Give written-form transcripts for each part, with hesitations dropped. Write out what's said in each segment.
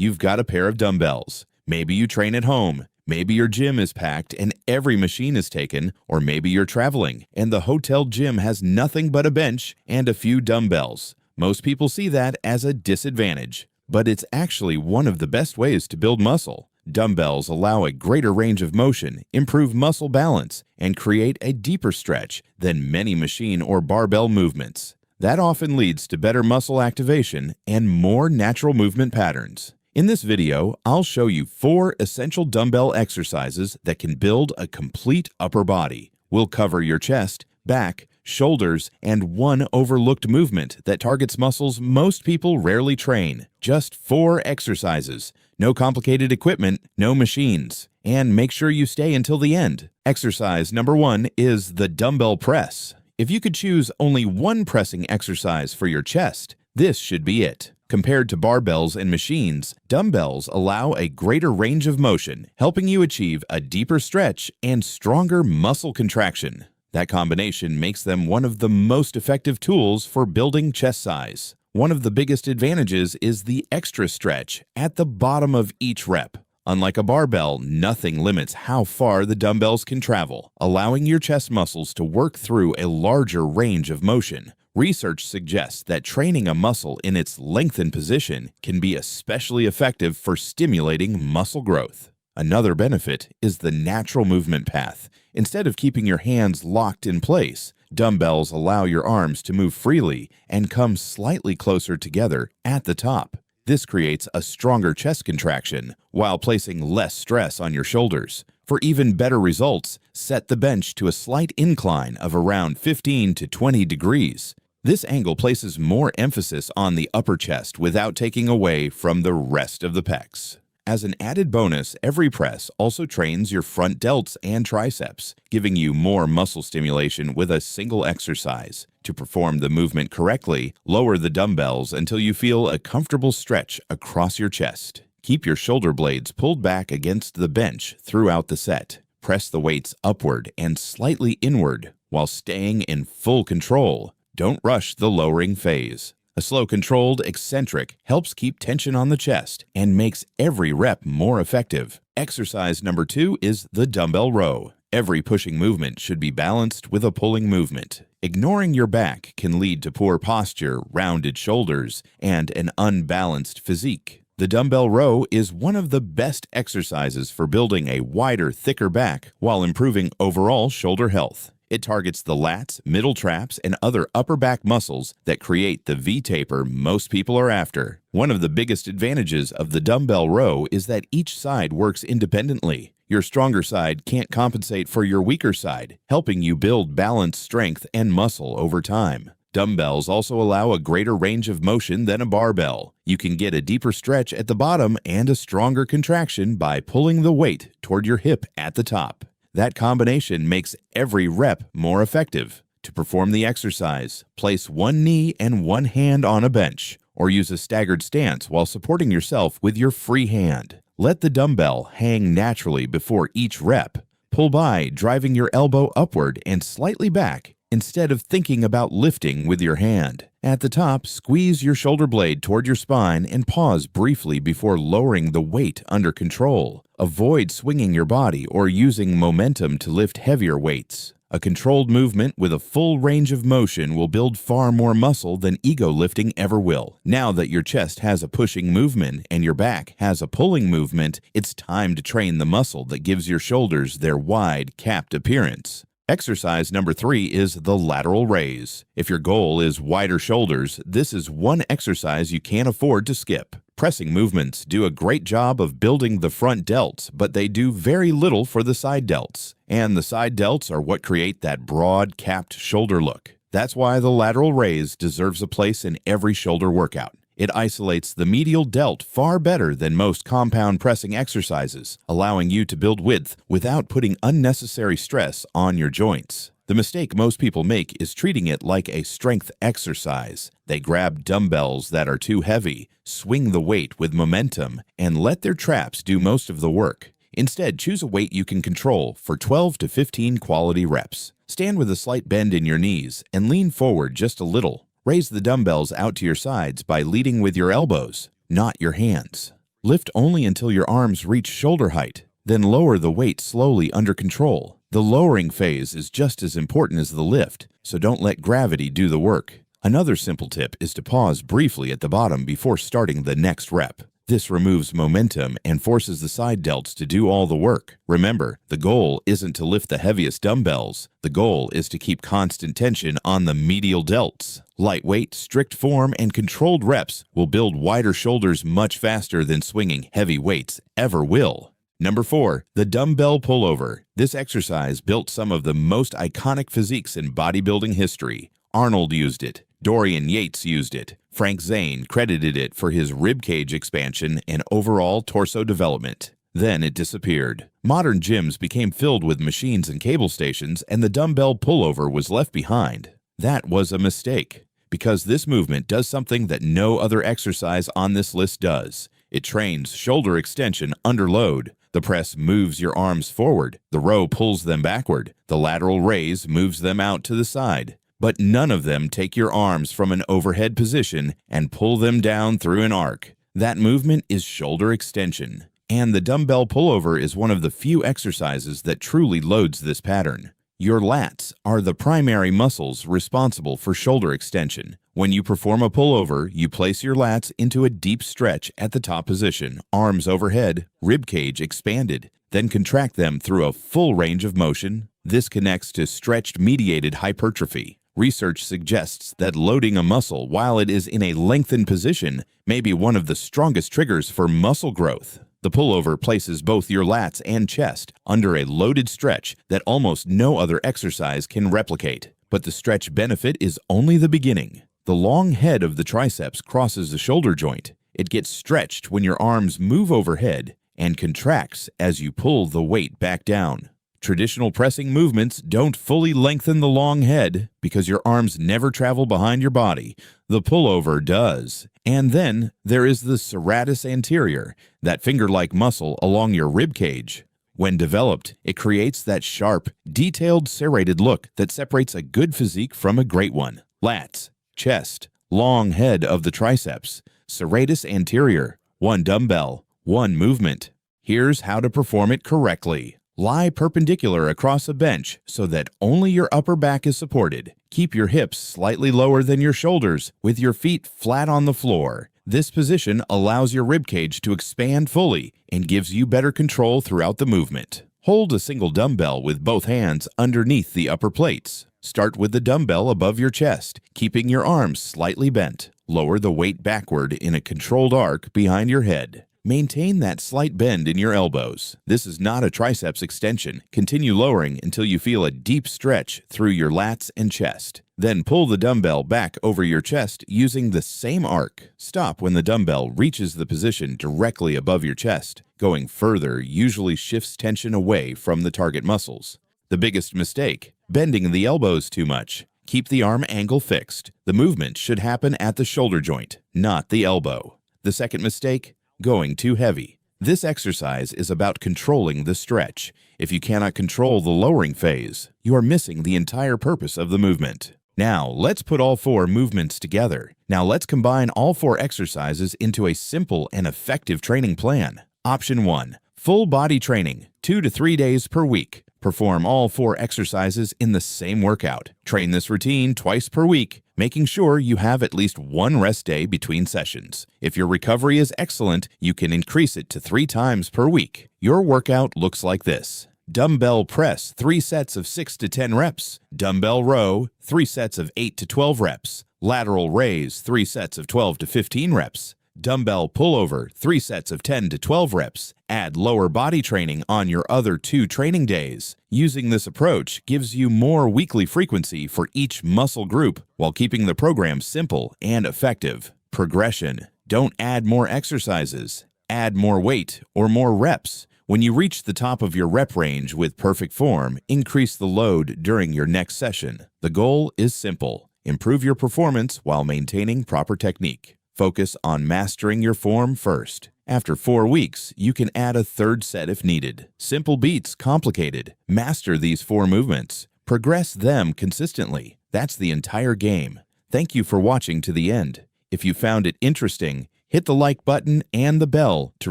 You've got a pair of dumbbells. Maybe you train at home. Maybe your gym is packed and every machine is taken, or maybe you're traveling and the hotel gym has nothing but a bench and a few dumbbells. Most people see that as a disadvantage, but it's actually one of the best ways to build muscle. Dumbbells allow a greater range of motion, improve muscle balance, and create a deeper stretch than many machine or barbell movements. That often leads to better muscle activation and more natural movement patterns. In this video, I'll show you 4 essential dumbbell exercises that can build a complete upper body. We'll cover your chest, back, shoulders, and one overlooked movement that targets muscles most people rarely train. Just 4 exercises. No complicated equipment, no machines. And make sure you stay until the end. Exercise number 1 is the dumbbell press. If you could choose only one pressing exercise for your chest, this should be it. Compared to barbells and machines, dumbbells allow a greater range of motion, helping you achieve a deeper stretch and stronger muscle contraction. That combination makes them one of the most effective tools for building chest size. One of the biggest advantages is the extra stretch at the bottom of each rep. Unlike a barbell, nothing limits how far the dumbbells can travel, allowing your chest muscles to work through a larger range of motion. Research suggests that training a muscle in its lengthened position can be especially effective for stimulating muscle growth. Another benefit is the natural movement path. Instead of keeping your hands locked in place, dumbbells allow your arms to move freely and come slightly closer together at the top. This creates a stronger chest contraction while placing less stress on your shoulders. For even better results, set the bench to a slight incline of around 15 to 20 degrees. This angle places more emphasis on the upper chest without taking away from the rest of the pecs. As an added bonus, every press also trains your front delts and triceps, giving you more muscle stimulation with a single exercise. To perform the movement correctly, lower the dumbbells until you feel a comfortable stretch across your chest. Keep your shoulder blades pulled back against the bench throughout the set. Press the weights upward and slightly inward while staying in full control. Don't rush the lowering phase. A slow, controlled eccentric helps keep tension on the chest and makes every rep more effective. Exercise number 2 is the dumbbell row. Every pushing movement should be balanced with a pulling movement. Ignoring your back can lead to poor posture, rounded shoulders, and an unbalanced physique. The dumbbell row is one of the best exercises for building a wider, thicker back while improving overall shoulder health. It targets the lats, middle traps, and other upper back muscles that create the V-taper most people are after. One of the biggest advantages of the dumbbell row is that each side works independently. Your stronger side can't compensate for your weaker side, helping you build balanced strength and muscle over time. Dumbbells also allow a greater range of motion than a barbell. You can get a deeper stretch at the bottom and a stronger contraction by pulling the weight toward your hip at the top. That combination makes every rep more effective. To perform the exercise, place one knee and one hand on a bench, or use a staggered stance while supporting yourself with your free hand. Let the dumbbell hang naturally before each rep. Pull by, driving your elbow upward and slightly back instead of thinking about lifting with your hand. At the top, squeeze your shoulder blade toward your spine and pause briefly before lowering the weight under control. Avoid swinging your body or using momentum to lift heavier weights. A controlled movement with a full range of motion will build far more muscle than ego lifting ever will. Now that your chest has a pushing movement and your back has a pulling movement, it's time to train the muscle that gives your shoulders their wide, capped appearance. Exercise number 3 is the lateral raise. If your goal is wider shoulders, this is one exercise you can't afford to skip. Pressing movements do a great job of building the front delts, but they do very little for the side delts. And the side delts are what create that broad, capped shoulder look. That's why the lateral raise deserves a place in every shoulder workout. It isolates the medial delt far better than most compound pressing exercises, allowing you to build width without putting unnecessary stress on your joints. The mistake most people make is treating it like a strength exercise. They grab dumbbells that are too heavy, swing the weight with momentum, and let their traps do most of the work. Instead, choose a weight you can control for 12 to 15 quality reps. Stand with a slight bend in your knees and lean forward just a little. Raise the dumbbells out to your sides by leading with your elbows, not your hands. Lift only until your arms reach shoulder height, then lower the weight slowly under control. The lowering phase is just as important as the lift, so don't let gravity do the work. Another simple tip is to pause briefly at the bottom before starting the next rep. This removes momentum and forces the side delts to do all the work. Remember, the goal isn't to lift the heaviest dumbbells. The goal is to keep constant tension on the medial delts. Lightweight, strict form, and controlled reps will build wider shoulders much faster than swinging heavy weights ever will. Number 4, the dumbbell pullover. This exercise built some of the most iconic physiques in bodybuilding history. Arnold used it. Dorian Yates used it. Frank Zane credited it for his ribcage expansion and overall torso development. Then it disappeared. Modern gyms became filled with machines and cable stations, and the dumbbell pullover was left behind. That was a mistake, because this movement does something that no other exercise on this list does. It trains shoulder extension under load. The press moves your arms forward. The row pulls them backward. The lateral raise moves them out to the side. But none of them take your arms from an overhead position and pull them down through an arc. That movement is shoulder extension. And the dumbbell pullover is one of the few exercises that truly loads this pattern. Your lats are the primary muscles responsible for shoulder extension. When you perform a pullover, you place your lats into a deep stretch at the top position, arms overhead, ribcage expanded, then contract them through a full range of motion. This connects to stretch-mediated hypertrophy. Research suggests that loading a muscle while it is in a lengthened position may be one of the strongest triggers for muscle growth. The pullover places both your lats and chest under a loaded stretch that almost no other exercise can replicate. But the stretch benefit is only the beginning. The long head of the triceps crosses the shoulder joint. It gets stretched when your arms move overhead and contracts as you pull the weight back down. Traditional pressing movements don't fully lengthen the long head because your arms never travel behind your body. The pullover does. And then there is the serratus anterior, that finger-like muscle along your rib cage. When developed, it creates that sharp, detailed serrated look that separates a good physique from a great one. Lats, chest, long head of the triceps, serratus anterior, one dumbbell, one movement. Here's how to perform it correctly. Lie perpendicular across a bench so that only your upper back is supported. Keep your hips slightly lower than your shoulders with your feet flat on the floor. This position allows your ribcage to expand fully and gives you better control throughout the movement. Hold a single dumbbell with both hands underneath the upper plates. Start with the dumbbell above your chest, keeping your arms slightly bent. Lower the weight backward in a controlled arc behind your head. Maintain that slight bend in your elbows. This is not a triceps extension. Continue lowering until you feel a deep stretch through your lats and chest. Then pull the dumbbell back over your chest using the same arc. Stop when the dumbbell reaches the position directly above your chest. Going further usually shifts tension away from the target muscles. The biggest mistake: bending the elbows too much. Keep the arm angle fixed. The movement should happen at the shoulder joint, not the elbow. The second mistake: going too heavy. This exercise is about controlling the stretch. If you cannot control the lowering phase, you are missing the entire purpose of the movement. Now, let's put all 4 movements together. Now, let's combine all 4 exercises into a simple and effective training plan. Option 1. Full body training, 2 to 3 days per week. Perform all 4 exercises in the same workout. Train this routine twice per week, making sure you have at least 1 rest day between sessions. If your recovery is excellent, you can increase it to 3 times per week. Your workout looks like this: dumbbell press, 3 sets of 6 to 10 reps. Dumbbell row, 3 sets of 8 to 12 reps. Lateral raise, 3 sets of 12 to 15 reps. Dumbbell pullover, 3 sets of 10 to 12 reps. Add lower body training on your other 2 training days. Using this approach gives you more weekly frequency for each muscle group while keeping the program simple and effective. Progression: don't add more exercises. Add more weight or more reps. When you reach the top of your rep range with perfect form, increase the load during your next session. The goal is simple: improve your performance while maintaining proper technique. Focus on mastering your form first. After 4 weeks, you can add a 3rd set if needed. Simple beats complicated. Master these 4 movements. Progress them consistently. That's the entire game. Thank you for watching to the end. If you found it interesting, Hit the like button and the bell to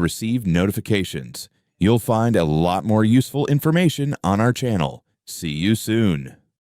receive notifications. You'll find a lot more useful information on our channel. See you soon.